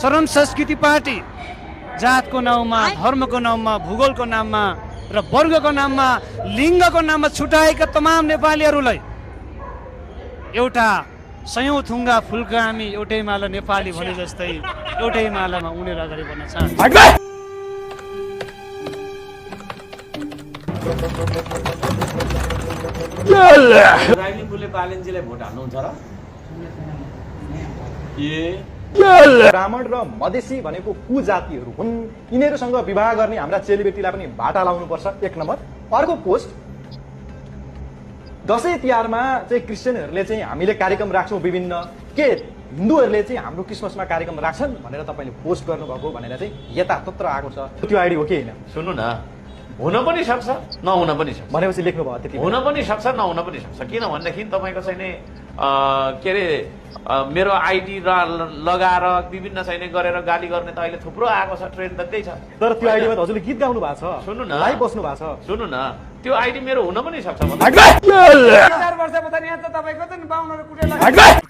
शरण संस्कृति पार्टी जातको नाउँमा, धर्मको नाउँमा, भूगोलको नाममा र वर्गको नाममा, लिङ्गको नाममा छुटाएका तमाम नेपालीहरूलाई एउटा सयौं थुङ्गा फुलका हामी एउटै माला नेपाली भने जस्तै एउटै मालामा उनेर अगाडि बढ्न चाहन्छौँ। राइलिङपुरले बालेन्जीलाई भोट हाल्नुहुन्छ र? ब्राह्मण र मधेसी भनेको कुजातिहरू हुन्। यिनीहरूसँग विवाह गर्ने हाम्रा चेलीबेटीलाई पनि बाटा लाउनुपर्छ, एक नम्बर। अर्को पोस्ट, दसैँ तिहारमा चाहिँ क्रिस्चियनहरूले चाहिँ हामीले कार्यक्रम राख्छौँ विभिन्न, के हिन्दूहरूले चाहिँ हाम्रो क्रिसमसमा कार्यक्रम राख्छन् भनेर तपाईँले पोस्ट गर्नुभएको भनेर चाहिँ यतातत्र आएको छ। त्यो आइडी हो कि होइन? सुन्नु न, हुन पनि सक्छ नहुन पनि सक्छ। भनेपछि लेख्नु भयो त्यति? हुन पनि सक्छ नहुन पनि सक्छ। किनभनेदेखि तपाईँको चाहिँ नि के अरे मेरो आइडी लगाएर विभिन्न चाहिँ गरेर गाली गर्ने त अहिले थुप्रो आएको छ, ट्रेन्ड त त्यही छ। तर त्यो आइडीमा त हजुरले गीत गाउनु भएको छ, सुन्नु न, लाइभ बस्नु भएको छ। सुन्नु न, त्यो आइडी मेरो हुन पनि सक्छ। 1000 वर्ष पछाडि यहाँ त तपाईँको त 52 कुटेला